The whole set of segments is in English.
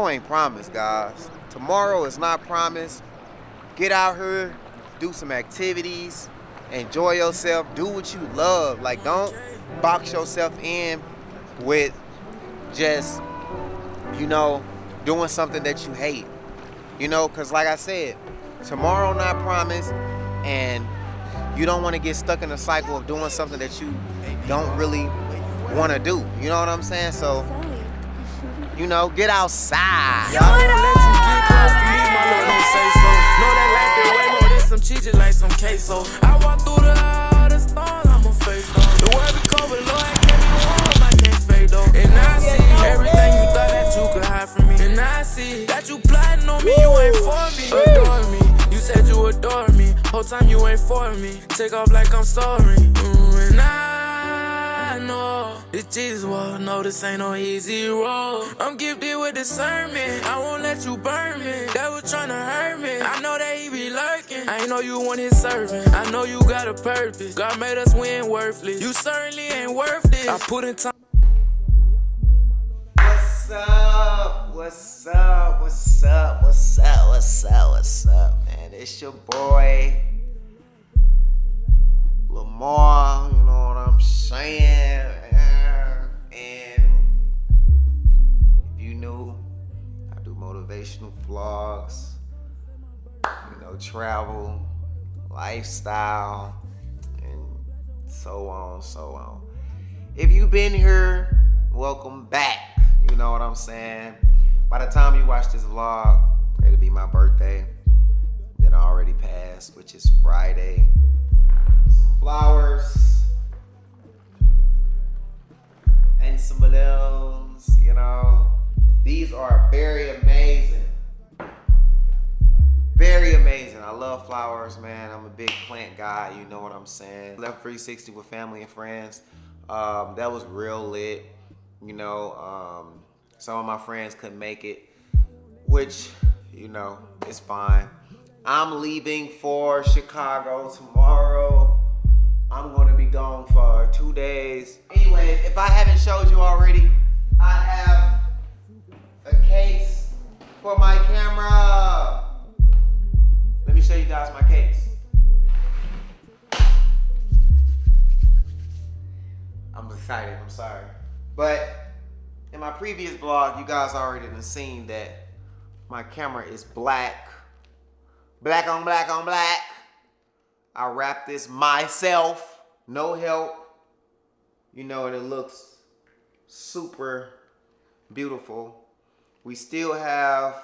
Tomorrow ain't promised, guys. Tomorrow is not promised. Get out here, do some activities, enjoy yourself, do what you love. Like, don't box yourself in with just, doing something that you hate. Because like I said, tomorrow not promised, and you don't want to get stuck in a cycle of doing something that you don't really want to do. You know what I'm saying? So, get outside. I won't let you get close to me, my lord, don't say so. Know that life been way more than some cheese, just like some queso. I walk through the hardest storms, I'ma face them. The world be cold, but Lord, I can't be warm, I can't fade though. And I see everything you thought that you could hide from me. And I see that you plotting on me, you ain't for me. Adore me, you said you adore me. Whole time you ain't for me. Take off like I'm sorry. And I know it's Jesus walk. No, this ain't no easy road. I'm gifted with discernment. I won't let you burn me. That was tryna hurt me. I know that he be lurking. I know you want his servant. I know you got a purpose. God made us win worthless. You certainly ain't worth this. I put in time. What's up? What's up? What's up? What's up? What's up? What's up, man? It's your boy Lamar. You know what I'm saying? And if you knew, I do motivational vlogs, travel, lifestyle, and so on, so on. If you've been here, welcome back. You know what I'm saying? By the time you watch this vlog, it'll be my birthday that I already passed, which is Friday. Some flowers and some balloons, These are very amazing. Very amazing. I love flowers, man. I'm a big plant guy, you know what I'm saying? Left 360 with family and friends. That was real lit. Some of my friends couldn't make it, which, it's fine. I'm leaving for Chicago tomorrow. I'm gonna be gone for 2 days. Anyway, if I haven't showed you already, I have a case for my camera. Let me show you guys my case. I'm excited, I'm sorry. But in my previous vlog, you guys already done seen that my camera is black. Black on black on black. I wrapped this myself, no help. And it looks super beautiful. We still have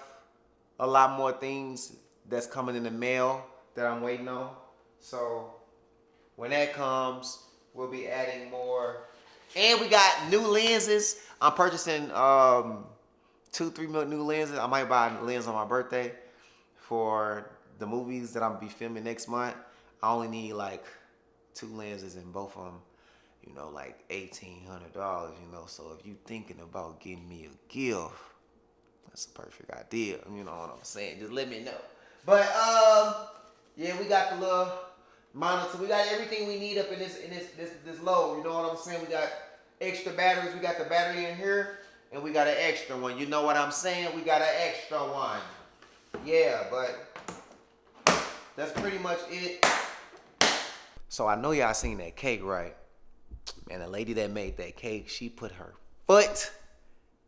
a lot more things that's coming in the mail that I'm waiting on. So when that comes, we'll be adding more. And we got new lenses. I'm purchasing 2-3 new lenses. I might buy a lens on my birthday for the movies that I'm gonna be filming next month. I only need like 2 lenses, and both of them, like $1,800, So if you thinking about getting me a gift, that's a perfect idea. You know what I'm saying? Just let me know. But yeah, we got the little monitor. We got everything we need up in this load. You know what I'm saying? We got extra batteries. We got the battery in here, and we got an extra one. You know what I'm saying? We got an extra one. Yeah, but that's pretty much it. So I know y'all seen that cake, right? Man, the lady that made that cake, she put her foot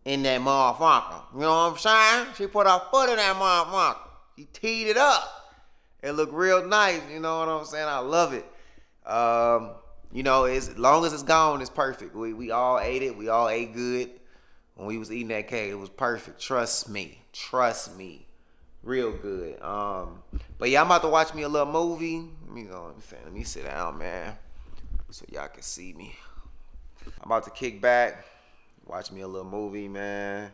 in that motherfucker. You know what I'm saying? She put her foot in that motherfucker. She teed it up. It looked real nice. You know what I'm saying? I love it. As long as it's gone, it's perfect. We all ate it. We all ate good. When we was eating that cake, it was perfect. Trust me. Trust me. Real good. But yeah, I'm about to watch me a little movie. Let me sit down, man, so y'all can see me. I'm about to kick back, watch me a little movie, man.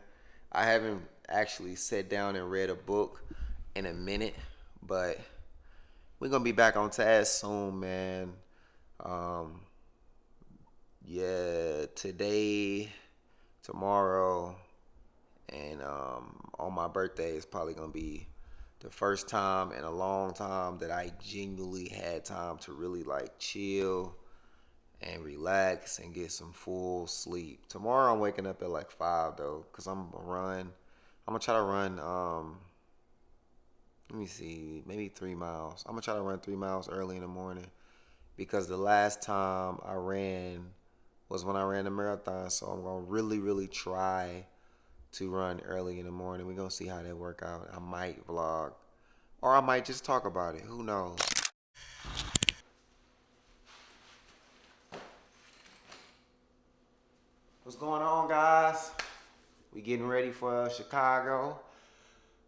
I haven't actually sat down and read a book in a minute, but we're gonna be back on task soon, man. Yeah, today, tomorrow, and on my birthday is probably gonna be the first time in a long time that I genuinely had time to really like chill and relax and get some full sleep. Tomorrow I'm waking up at like 5 though, cause I'm gonna run. I'm gonna try to run, let me see, maybe 3 miles. I'm gonna try to run 3 miles early in the morning because the last time I ran was when I ran the marathon. So I'm gonna really try to run early in the morning. We're gonna see how that work out. I might vlog or I might just talk about it. Who knows? What's going on, guys? We getting ready for Chicago.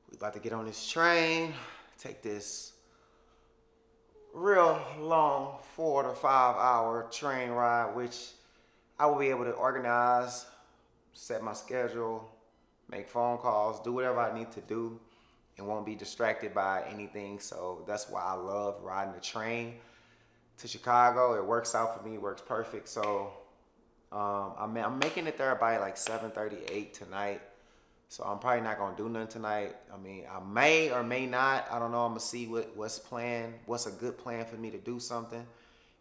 We about to get on this train, take this real long 4 to 5 hour train ride, which I will be able to organize, set my schedule, make phone calls, do whatever I need to do, and won't be distracted by anything. So that's why I love riding the train to Chicago. It works out for me, it works perfect. So I'm making it there by like 7:38 tonight. So I'm probably not gonna do nothing tonight. I mean, I may or may not. I don't know. I'm gonna see what's planned. What's a good plan for me to do something.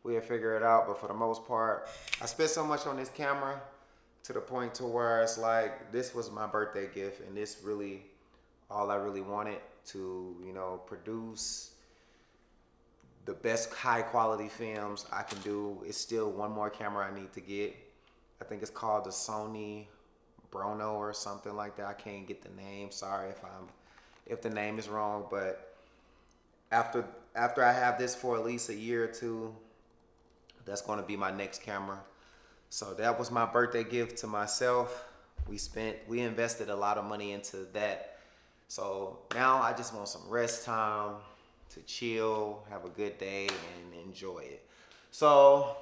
We'll figure it out. But for the most part, I spent so much on this camera to the point to where it's like this was my birthday gift, and this really all I really wanted to, you know, produce the best high quality films I can do. It's still one more camera I need to get. I think it's called the Sony Bruno or something like that. I can't get the name. Sorry if the name is wrong, but after I have this for at least a year or two, that's going to be my next camera. So that was my birthday gift to myself. We invested a lot of money into that. So now I just want some rest time to chill, have a good day, and enjoy it. So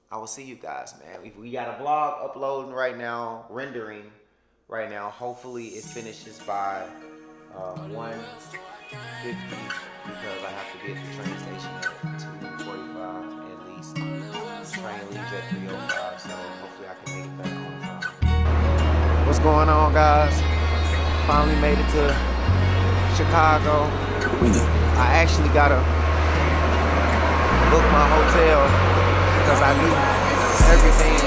I will see you guys, man. We got a vlog uploading right now, rendering right now. Hopefully it finishes by 1:50 because I have to be at the train station at 2:45 at least. The train leaves at 3:05, so hopefully I can make it back on time. What's going on, guys? Finally made it to Chicago. I actually gotta book my hotel because I knew everything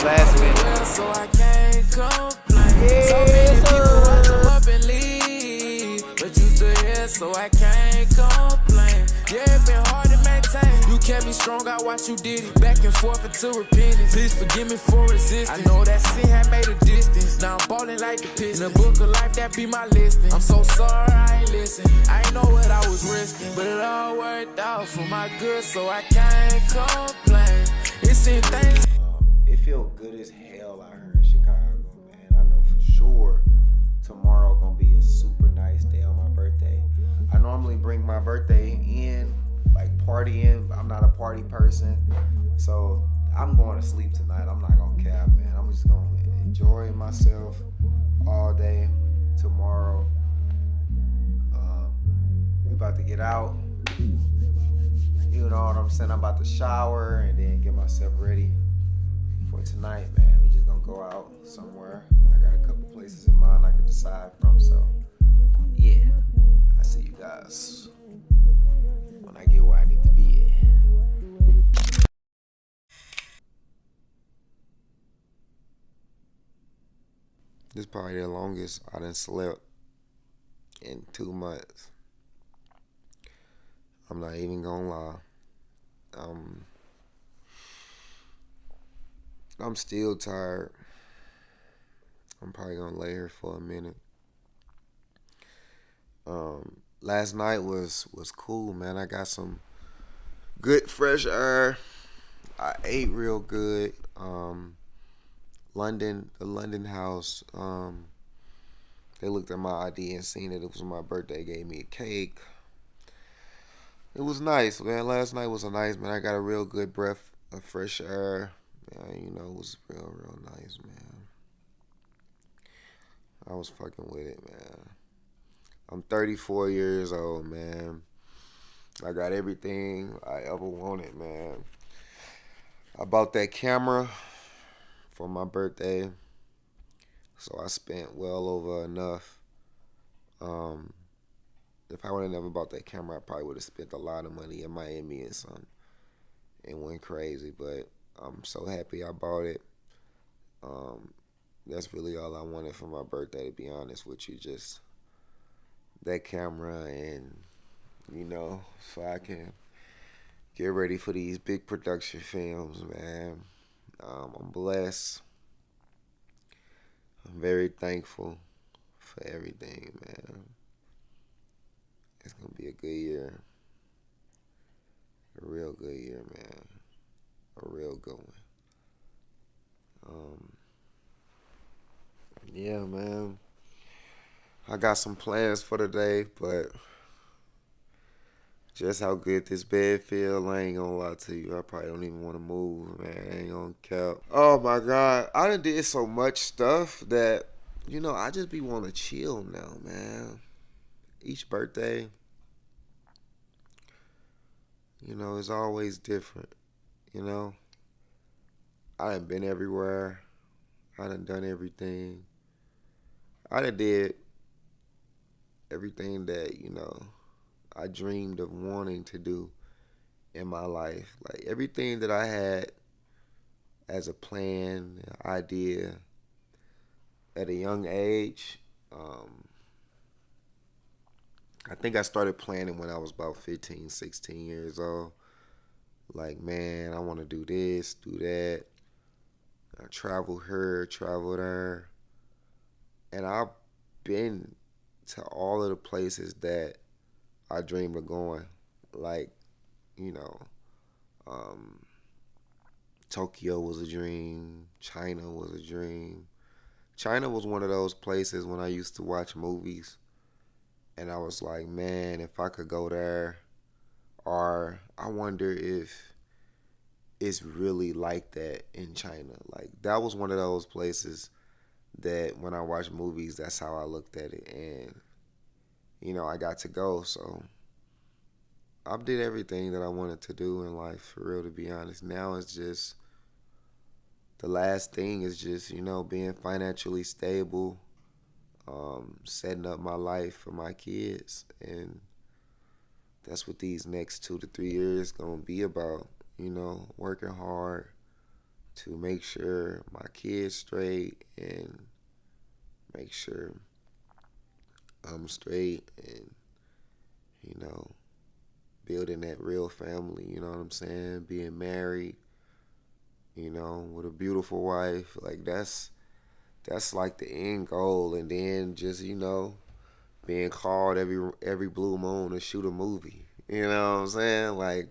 last minute. So I can't complain. So many people watch them up and leave, but you still here, so I can't complain. Yeah, it been hard to maintain. You kept me strong, I watched you did it. Back and forth until repentance. Please forgive me for resistance. I know that sin had made a distance. Now I'm ballin' like the Pistons. In the book of life, that be my listing. I'm so sorry I ain't listen. I ain't know what I was risking, but it all worked out for my good, so I can't complain. It's in things. It feels good as hell out here in Chicago, man. I know for sure tomorrow gonna be a super nice day on my birthday. I normally bring my birthday in, like partying. I'm not a party person, so I'm going to sleep tonight. I'm not gonna cap, man. I'm just gonna enjoy myself all day tomorrow. We about to get out. You know what I'm saying? I'm about to shower and then get myself ready for tonight, man. We just gonna go out somewhere. I got a couple places in mind I could decide from, so yeah. I see you guys when I get where I need to be at. This is probably the longest I done slept in 2 months. I'm not even gonna lie. I'm still tired. I'm probably gonna lay here for a minute. Last night was cool, man. I got some good fresh air. I ate real good. The London house, they looked at my ID and seen that it was my birthday, gave me a cake. It was nice, man. Last night was a nice, man. I got a real good breath of fresh air. Man, you know, it was real nice, man. I was fucking with it, man. I'm 34 years old, man. I got everything I ever wanted, man. I bought that camera for my birthday, so I spent well over enough. If I would have never bought that camera, I probably would have spent a lot of money in Miami and something and went crazy. But I'm so happy I bought it. That's really all I wanted for my birthday, to be honest with you. Just that camera and, so I can get ready for these big production films, man. I'm blessed. I'm very thankful for everything, man. It's going to be a good year. A real good year, man. A real good one. Yeah, man. I got some plans for today, but just how good this bed feel, I ain't gonna lie to you. I probably don't even want to move, man. I ain't gonna cap. Oh my God, I done did so much stuff that, I just be want to chill now, man. Each birthday, it's always different, I done been everywhere. I done everything. I done did everything that, I dreamed of wanting to do in my life. Like everything that I had as a plan, idea at a young age. I think I started planning when I was about 15, 16 years old. Like, man, I want to do this, do that. I travel here, travel there. And I've been to all of the places that I dreamed of going. Like, Tokyo was a dream. China was a dream. China was one of those places when I used to watch movies. And I was like, man, if I could go there. Or I wonder if it's really like that in China. Like, that was one of those places that when I watch movies, that's how I looked at it. And, I got to go. So I did everything that I wanted to do in life, for real, to be honest. Now it's just, the last thing is just, being financially stable, setting up my life for my kids. And that's what these next 2 to 3 years going to be about, working hard to make sure my kids straight and make sure I'm straight and, building that real family, you know what I'm saying? Being married, with a beautiful wife. Like, that's like the end goal. And then just, being called every blue moon to shoot a movie. You know what I'm saying? Like,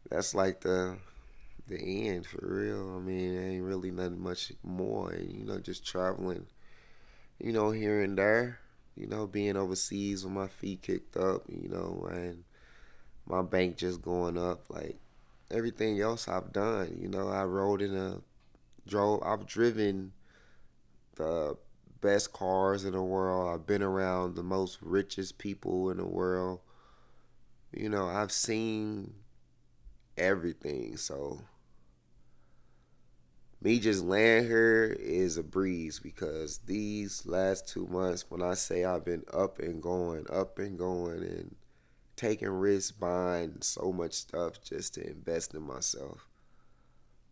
that's like the end, for real. I mean, it ain't really nothing much more. Just traveling, here and there. Being overseas with my feet kicked up, and my bank just going up. Like, everything else I've done, I've driven the best cars in the world. I've been around the most richest people in the world. I've seen everything. So me just laying here is a breeze, because these last 2 months, when I say I've been up and going and taking risks, buying so much stuff just to invest in myself,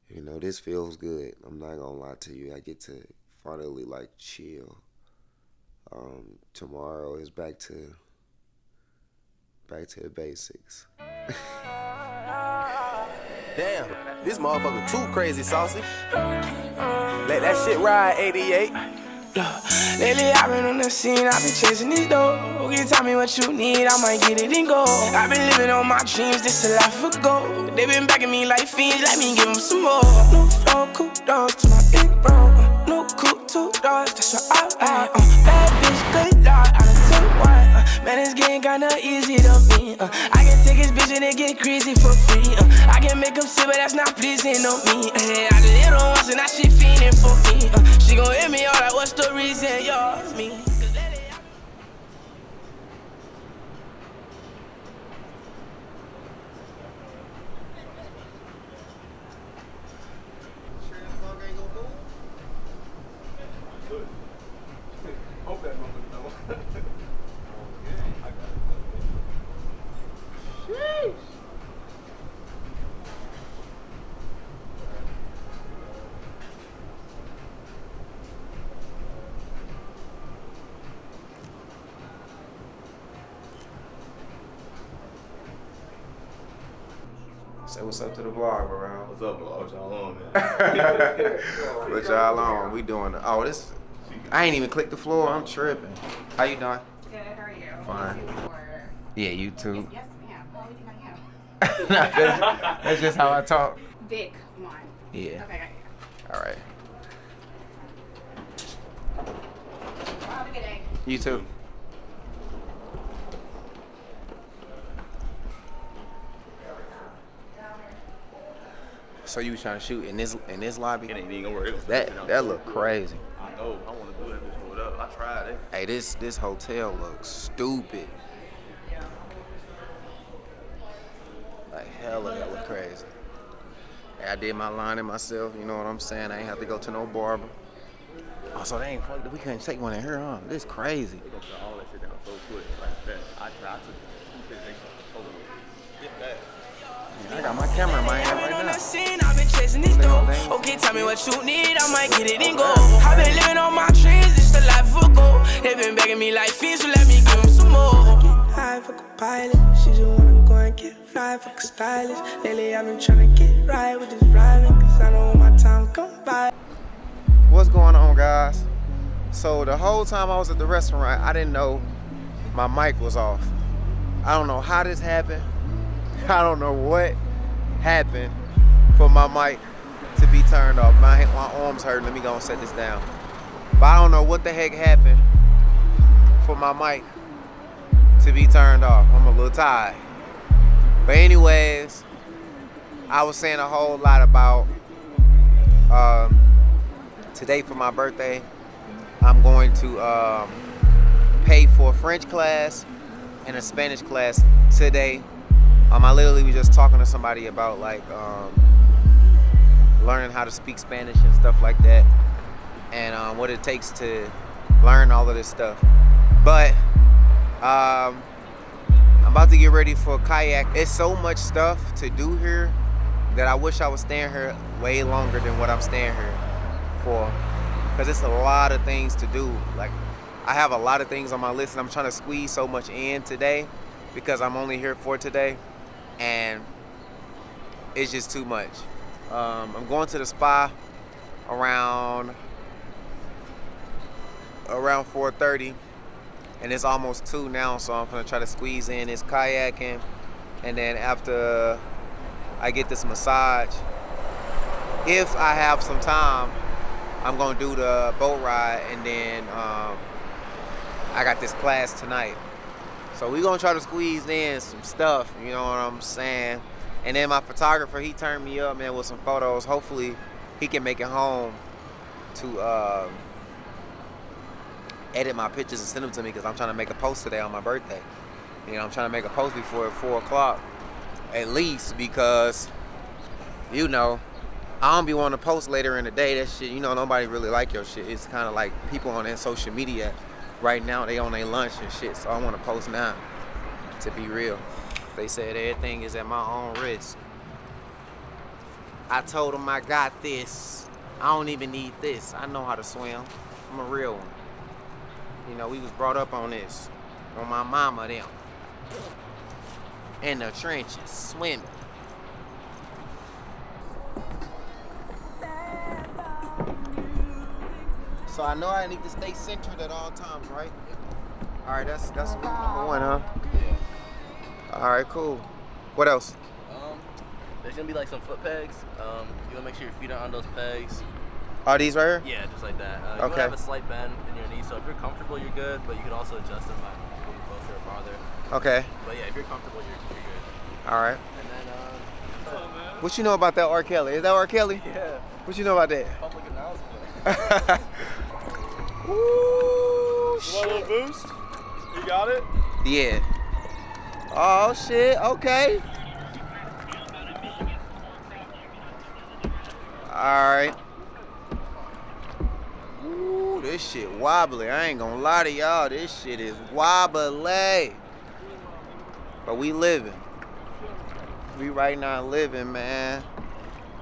this feels good. I'm not gonna lie to you. I get to finally chill. Tomorrow is back to the basics. Damn, this motherfucker too crazy, saucy. Let that shit ride, 88. Lately I've been on the scene, I've been chasing these doors. You tell me what you need, I might get it and go. I've been living on my dreams, this a life ago. They been backing me like fiends, let me give them some more. New flow, cool dogs to my big bro. New coupe, 2 doors, that's what I like. Bad bitch, good lord, I done took one. Man, it's getting kinda easy to me. I can take his bitch and it get crazy for free. I can make him sit, but that's not pleasing on me. I just hit her once and now she fiending for me. She gon' hit me all like, what's the reason, y'all? Me. Hope that motherfucker know. Sheesh. Say what's up to the vlog, bro. What's up, vlog? What y'all on, man? What y'all on? We doing the, oh, this, I ain't even clicked the floor. I'm tripping. How you doing? Good, how are you? Fine. Yeah, you too. Yes, ma'am. How do you think I am? That's just how I talk. Vic, come on. Yeah. Okay, got you. All right. Well, have a good day. You too. So you was trying to shoot in this lobby? It ain't even gonna work. That look crazy. I know. I want to do that bitch pulled up. I tried it. Hey, this hotel looks stupid. Like hella crazy. Hey, I did my lining myself. You know what I'm saying? I ain't have to go to no barber. Oh, so they ain't plugged. We couldn't take one in here, huh? This crazy. They gonna shut all that shit down so quick like that. I tried to. Get that. I got my camera in my hand right now. I've been chasing this dough. Okay, tell me what you need, I might get it and go. I've been living on my dreams, it's the life of a goal. They been begging me like fiends, so let me give them some more. Get high, fuck a pilot. She just wanna go and get fly, fuck a stylist. Lately I've been trying to get right with this driving, cause I know my time's come by. What's going on, guys? So the whole time I was at the restaurant, I didn't know my mic was off. I don't know how this happened. I don't know what happened for my mic to be turned off. My arm's hurting. Let me go and set this down. But I don't know what the heck happened for my mic to be turned off. I'm a little tired. But anyways, I was saying a whole lot about today for my birthday. I'm going to pay for a French class and a Spanish class today. I literally was just talking to somebody about like learning how to speak Spanish and stuff like that, and what it takes to learn all of this stuff. But I'm about to get ready for kayak. It's so much stuff to do here that I wish I was staying here way longer than what I'm staying here for, because it's a lot of things to do. Like, I have a lot of things on my list, and I'm trying to squeeze so much in today because I'm only here for today. And it's just too much. I'm going to the spa around 4:30, and it's almost 2 now, so I'm gonna try to squeeze in this kayaking, and then after I get this massage, if I have some time, I'm gonna do the boat ride, and then I got this class tonight. So we're gonna try to squeeze in some stuff, you know what I'm saying? And then my photographer, he turned me up, man, with some photos. Hopefully he can make it home to edit my pictures and send them to me, because I'm trying to make a post today on my birthday. You know, I'm trying to make a post before 4 o'clock at least, because, you know, I don't be wanting to post later in the day. That shit, you know, nobody really like your shit. It's kind of like people on their social media right now, they on their lunch and shit, so I want to post now, to be real. They said everything is at my own risk. I told them I got this. I don't even need this. I know how to swim. I'm a real one. You know, we was brought up on this, on my mama them, in the trenches, swimming. So I know I need to stay centered at all times, right? All right, that's number one, huh? Yeah. All right, cool. What else? There's gonna be like some foot pegs. You wanna make sure your feet are on those pegs. Are these right here? Yeah, just like that. You Okay. wanna have a slight bend in your knees, so if you're comfortable, you're good. But you can also adjust them by moving closer or farther. Okay. But yeah, if you're comfortable, you're good. All right. And then What you know about that R. Kelly? Is that R. Kelly? yeah, What you know about that? public announcement. Ooh, You want a shit. little boost? You got it? Yeah. Oh shit. Okay. All right. Ooh, this shit wobbly. I ain't gonna lie to y'all. This shit is wobbly. But we living. We right now living, man.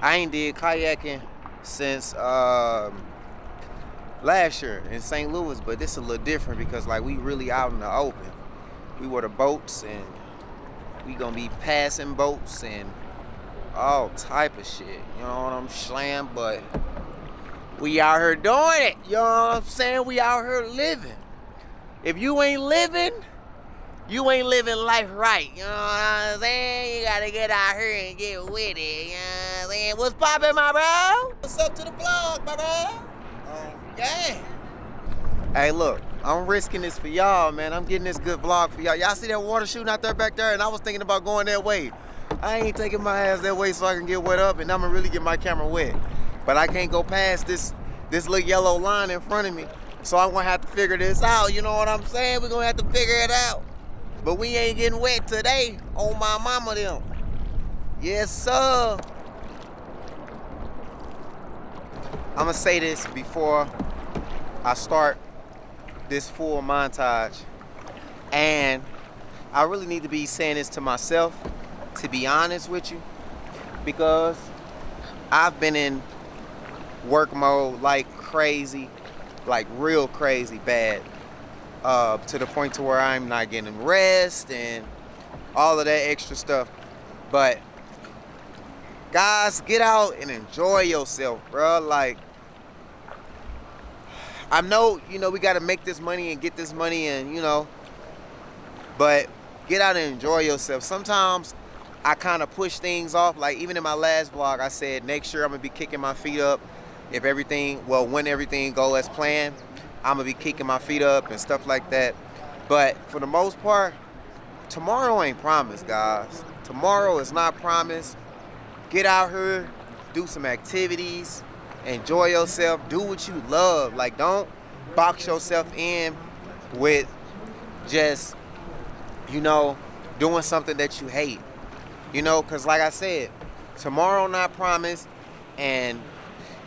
I ain't did kayaking since last year in St. Louis, but this is a little different because like we really out in the open. We were the boats, and we gonna be passing boats and all type of shit. You know what I'm saying? But we out here doing it. You know what I'm saying? We out here living. If you ain't living, you ain't living life right. You know what I'm saying? You gotta get out here and get with it. You know what I'm saying? What's poppin', my bro? What's up to the vlog, my bro? Yeah. Hey, look, I'm risking this for y'all, man. I'm getting this good vlog for y'all. Y'all see that water shooting out there back there? And I was thinking about going that way. I ain't taking my ass that way so I can get wet up, and I'm gonna really get my camera wet. But I can't go past this little yellow line in front of me. So I'm gonna have to figure this out. You know what I'm saying? We're gonna have to figure it out. But we ain't getting wet today on my mama them. Yes, sir. I'm gonna say this before I start this full montage. And I really need to be saying this to myself, to be honest with you, because I've been in work mode like crazy, like real crazy bad, to the point to where I'm not getting rest and all of that extra stuff. But guys, get out and enjoy yourself, bro. Like, I know, you know, we got to make this money and get this money and, you know, but get out and enjoy yourself. Sometimes I kind of push things off. Like, even in my last vlog, I said next year I'm going to be kicking my feet up. If everything, well, when everything go as planned, I'm going to be kicking my feet up and stuff like that. But for the most part, tomorrow ain't promised, guys. Tomorrow is not promised. Get out here, do some activities, enjoy yourself, do what you love. Like, don't box yourself in with just, you know, doing something that you hate. You know, because like I said, tomorrow not promised, and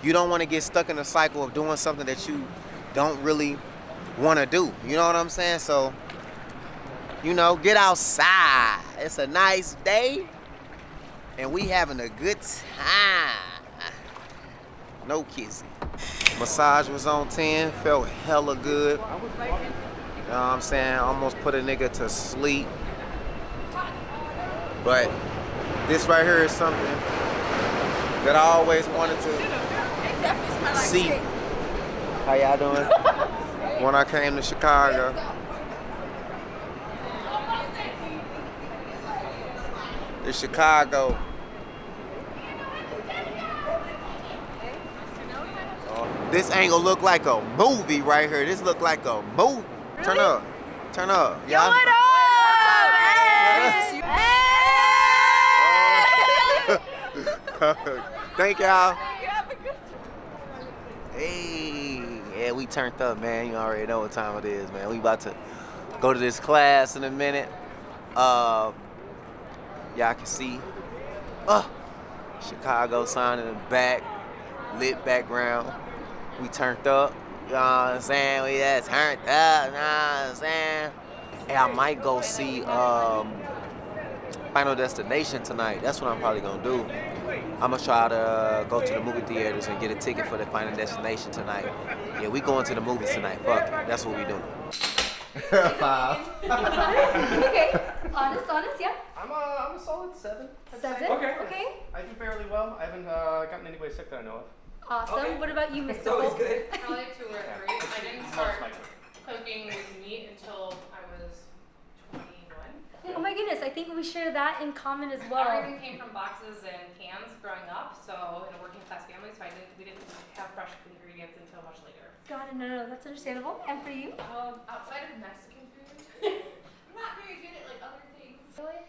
you don't want to get stuck in a cycle of doing something that you don't really want to do. You know what I'm saying? So, you know, get outside. It's a nice day, and we having a good time. No kissing. Massage was on 10, felt hella good. You know what I'm saying? Almost put a nigga to sleep. But this right here is something that I always wanted to see. How y'all doing? When I came to Chicago. It's Chicago. This angle look like a movie right here. This look like a movie. Really? Turn up. Turn up. Yo, what up? Hey! Thank y'all. Hey. Yeah, we turned up, man. You already know what time it is, man. We about to go to this class in a minute. Y'all can see Chicago sign in the back. Lit background. We turned up, you know what I'm saying? We just turned up, you know what I'm saying? Hey, I might go see Final Destination tonight. That's what I'm probably gonna do. I'm gonna try to go to the movie theaters and get a ticket for the Final Destination tonight. Yeah, we going to the movies tonight. Fuck it. That's what we doing. 5. Okay, honest, yeah. I'm a solid 7. I'd say. 7? Okay. I do fairly well. I haven't gotten anybody sick that I know of. Awesome. Okay. What about you, Mr. It's always Cole? good. Probably 2 or 3. I didn't start cooking with meat until I was 21. Oh my goodness, I think we share that in common as well. Everything came from boxes and cans growing up, so in a working class family, so we didn't have fresh ingredients until much later. Got it, no, that's understandable. And for you? Outside of Mexican food, I'm not very good at like other things. Really?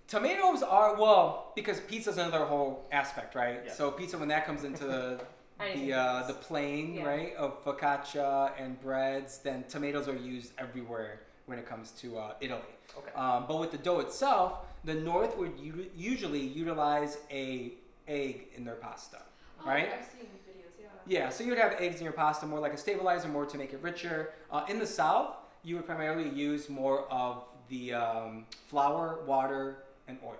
Tomatoes are, well, because pizza's another whole aspect, right? Yeah. So pizza, when that comes into the plane, Yeah. right, of focaccia and breads, then tomatoes are used everywhere when it comes to Italy. Okay. But with the dough itself, the North would usually utilize a egg in their pasta, right? I've seen videos, yeah. Yeah, so you would have eggs in your pasta, more like a stabilizer, more to make it richer. In the South, you would primarily use more of the flour, water, and oil,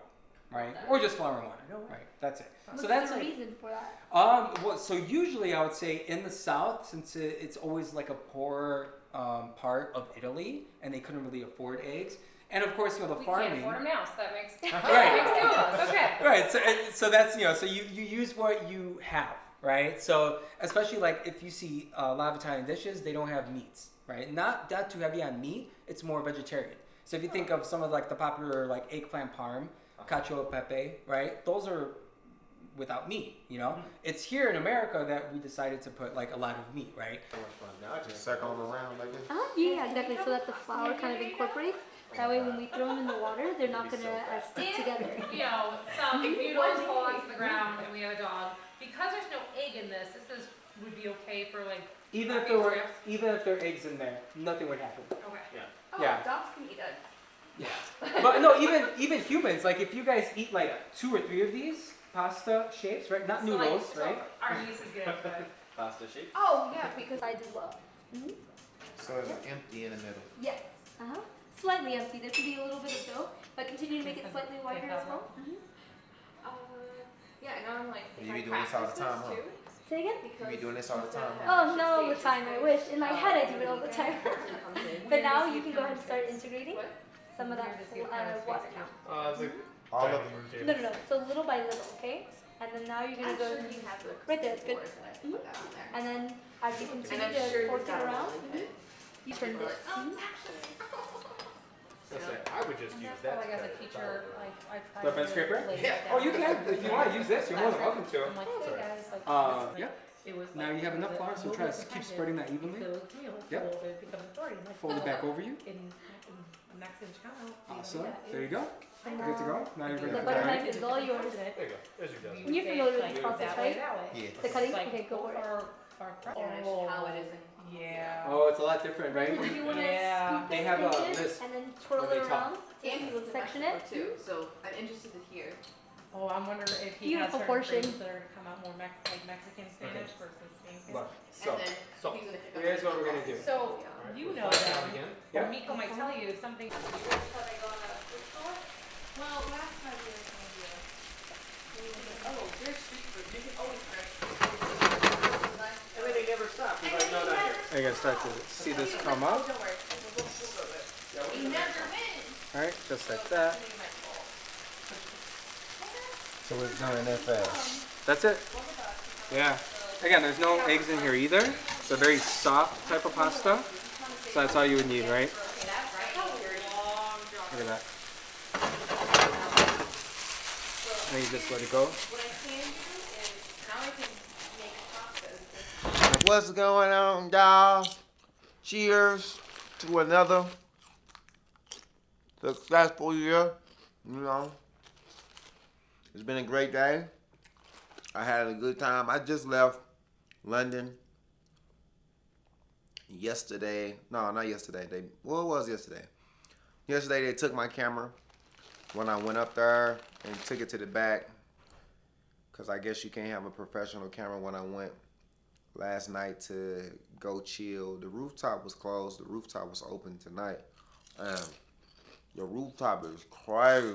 right? Or just flour and water, right? That's it. What's So that's the like, reason for that? well, so usually I would say in the South, since it's always like a poor part of Italy, and they couldn't really afford eggs, and of course, you know, the We farming. can't afford them now, so that makes Right. that makes two of us. Okay. Right. So that's, you know, so you use what you have, right? So especially like if you see a lot of Italian dishes, they don't have meats, right? Not too heavy on meat. It's more vegetarian. So if you think of some of like the popular like eggplant parm, cacio e pepe, right? Those are without meat, you know? It's here in America that we decided to put like a lot of meat, right? Now I just circle them around like this. Yeah, exactly. So that the flour kind of incorporates. That way, when we throw them in the water, they're not gonna stick together. You know, some noodles fall onto the ground and we have a dog. Because there's no egg in this, would be okay for like Even if there are eggs in there, nothing would happen. okay. Yeah. Dogs can eat eggs. Yeah. But no, even humans, like if you guys eat like 2 or 3 of these pasta shapes, right? Not noodles, right? Our niece is good at it. Pasta shape. Oh yeah, because I do well. So it's empty in the middle. Yes. Slightly empty. There could be a little bit of dough, but continue to make it slightly wider as well. yeah, and now I'm like, if You I be doing this all the practice time, huh? too, Say again? You be doing this all the time, huh? Oh, not all the time. I wish. In my head, I do it all the time. But now you can go ahead and start integrating some of that water now. It's like All of them. No. So little by little, okay? And then now you're gonna go and use right there. It's good. And then as you continue to fork it around, you turn this. I would just use that. Like as a teacher, like I tried. The bench scraper? Oh, you can. If you want to use this, you're more than welcome to. I'm like, hey guys, like, Yeah. it was Now like, you have enough flour, so try to keep spreading that evenly. Yep. Fold it back over you. In Mexican China. Awesome. There you go. Good to go. Now you're ready The for butter that. knife is all yours. There you go. As you go. You're familiar with this process, right? Yeah. The cutting? Like, Okay, go for it. how it is in Yeah. Oh, it's a lot different, right? Do you want to Yeah. scoop They it, have a pinch it, list and then twirl when it they talk. around? Danny's in Section Mexico it. too, so I'm interested to hear. Oh, I'm wondering if he has Beautiful certain portion. things that are gonna come out more like Mexican Spanish versus Spanish. Look, And then so he's gonna pick up here's what we're gonna do. So you know them. Again. Yeah. Miko might tell you something. Well, last time we were going to oh, there's street food. You can always fresh. And then they never stop. He's like, no, not here. Are you gonna start to see this come up? Don't worry. We'll go there. We never win. All right, just like that. So it's done that fast. That's it. Yeah. Again, there's no eggs in here either. It's a very soft type of pasta. So that's all you would need, right? Look at that. And you just let it go. What I can do is now I can make pastas. What's going on, y'all? Cheers to another successful year. You know, it's been a great day. I had a good time. I just left London yesterday. No, not yesterday. It was yesterday. Yesterday they took my camera when I went up there and took it to the back, because I guess you can't have a professional camera. When I went last night to go chill, the rooftop was closed. The rooftop was open tonight. The rooftop is crazy,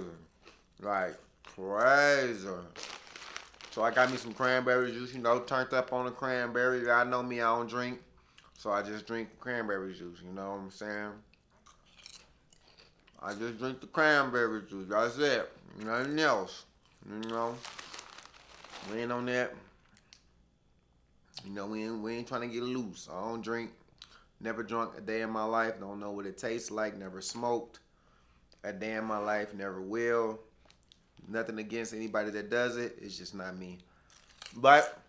like crazy. So I got me some cranberry juice, you know, turned up on the cranberry. Y'all know me, I don't drink, so I just drink cranberry juice, you know what I'm saying? I just drink the cranberry juice, that's it, nothing else, you know? We ain't on that. You know, we ain't trying to get loose. I don't drink, never drunk a day in my life, don't know what it tastes like, never smoked a day in my life, never will. Nothing against anybody that does it, it's just not me. But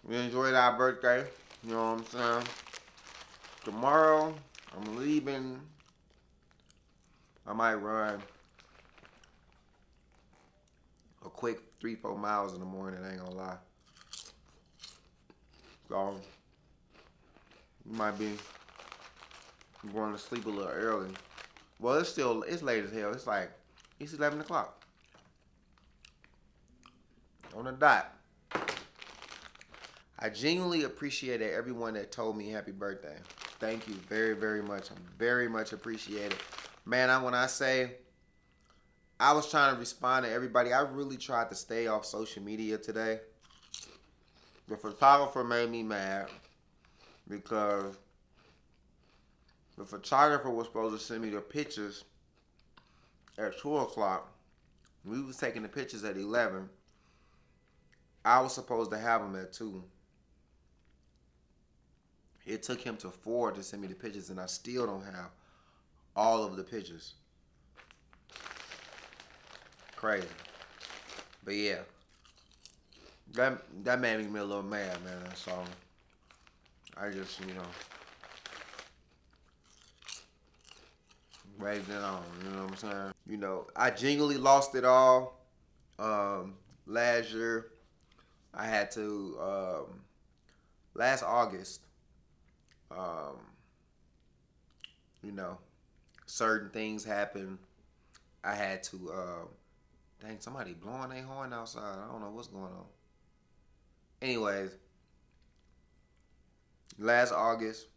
we enjoyed our birthday, you know what I'm saying? Tomorrow, I'm leaving. I might run a quick 3-4 miles in the morning, I ain't gonna lie. So, you might be going to sleep a little early. Well, it's late as hell. It's 11 o'clock. On the dot. I genuinely appreciated everyone that told me happy birthday. Thank you very, very much. I very much appreciate it. Man, when I say I was trying to respond to everybody. I really tried to stay off social media today. The photographer made me mad because the photographer was supposed to send me the pictures at 2 o'clock. We was taking the pictures at 11. I was supposed to have them at 2. It took him to 4 to send me the pictures, and I still don't have all of the pictures. Crazy. But yeah. That made me a little mad, man. So I just, raised it on, you know what I'm saying? I genuinely lost it all. Last year, I had to, last August, certain things happened. I had to, dang, somebody blowing their horn outside. I don't know what's going on. Anyways, last August,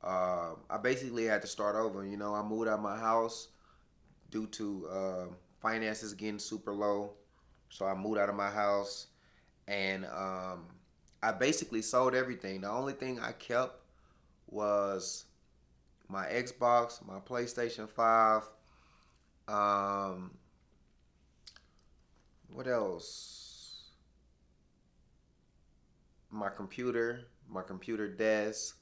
I basically had to start over. I moved out of my house due to finances getting super low. So I moved out of my house, and I basically sold everything. The only thing I kept was my Xbox, my PlayStation 5. What else? My computer desk.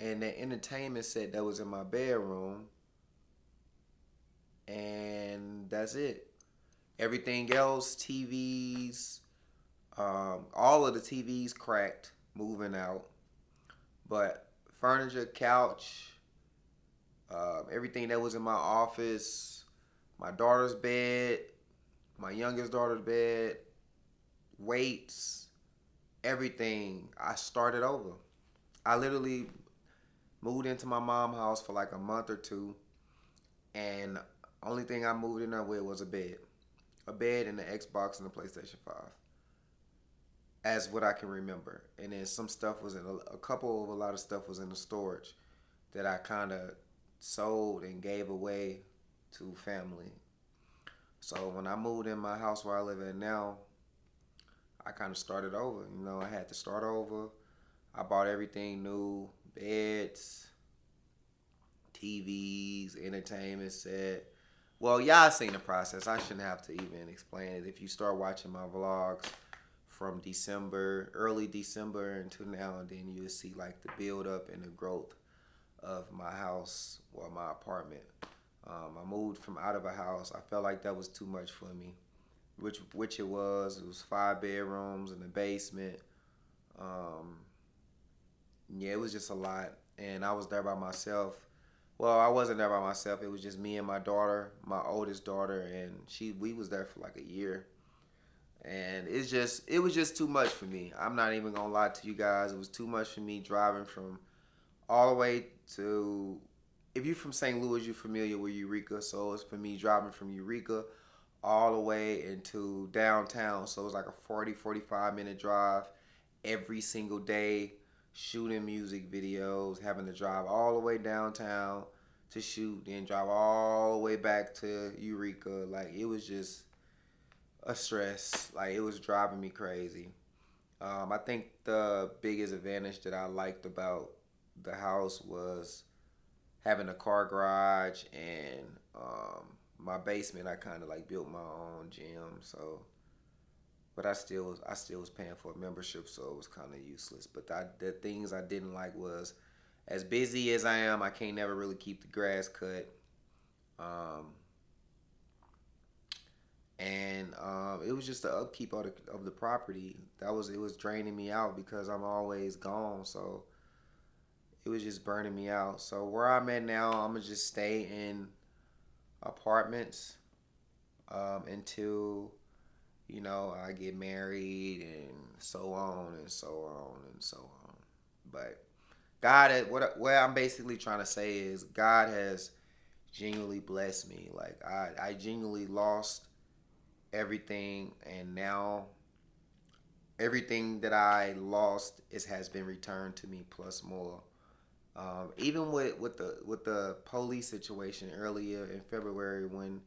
And the entertainment set that was in my bedroom. And that's it. Everything else, TVs, all of the TVs cracked, moving out. But furniture, couch, everything that was in my office, my daughter's bed, my youngest daughter's bed, weights, everything, I started over. I literally moved into my mom's house for like a month or 2, and only thing I moved in there with was a bed and the Xbox and the PlayStation 5, as what I can remember. And then some stuff was in a lot of stuff was in the storage that I kind of sold and gave away to family. So when I moved in my house where I live in now, I kind of started over. I had to start over. I bought everything new: beds, TVs, entertainment set. Well, y'all seen the process. I shouldn't have to even explain it. If you start watching my vlogs from early December until now, and then you'll see like the build up and the growth of my house or my apartment. I moved from out of a house. I felt like that was too much for me, which it was. It was 5 bedrooms and a basement. Yeah, it was just a lot. And I was there by myself. Well, I wasn't there by myself. It was just me and my daughter, my oldest daughter, and we was there for like a year. And it was just too much for me. I'm not even gonna lie to you guys. It was too much for me driving from all the way to, if you're from St. Louis, you're familiar with Eureka. So it's for me driving from Eureka all the way into downtown. So it was like a 45 minute drive every single day, shooting music videos, having to drive all the way downtown to shoot, then drive all the way back to Eureka. Like, it was just a stress. Like, it was driving me crazy. I think the biggest advantage that I liked about the house was having a car garage, and my basement, I kind of like built my own gym. So, but I still was paying for a membership, so it was kind of useless. But the things I didn't like was, as busy as I am, I can't never really keep the grass cut. And it was just the upkeep of the property. It was draining me out because I'm always gone. So it was just burning me out. So where I'm at now, I'm gonna just stay in apartments until I get married, and so on and so on and so on. But God, what I'm basically trying to say is, God has genuinely blessed me. Like, I genuinely lost everything, and now everything that I lost has been returned to me plus more. Even with the police situation earlier in February when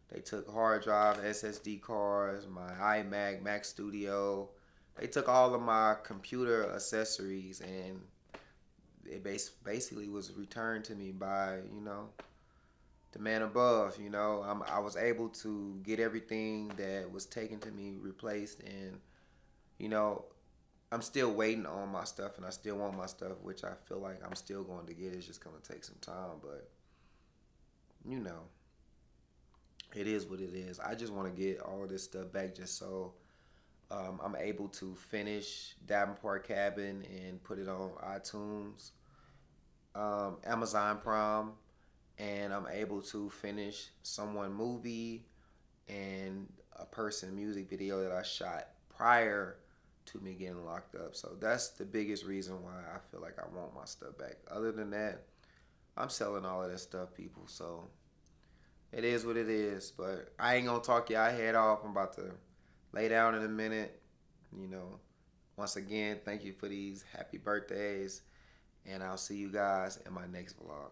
they took hard drive, SSD cards, my iMac, Mac Studio. They took all of my computer accessories, and it basically was returned to me by, the man above. I was able to get everything that was taken to me replaced, and I'm still waiting on my stuff, and I still want my stuff, which I feel like I'm still going to get. It's just going to take some time, but it is what it is. I just want to get all of this stuff back just so I'm able to finish Davenport Cabin and put it on iTunes, Amazon Prime, and I'm able to finish Someone Movie and a Person music video that I shot prior to me getting locked up. So that's the biggest reason why I feel like I want my stuff back. Other than that, I'm selling all of that stuff, people. So it is what it is. But I ain't gonna talk y'all head off. I'm about to lay down in a minute. Once again, thank you for these happy birthdays, and I'll see you guys in my next vlog.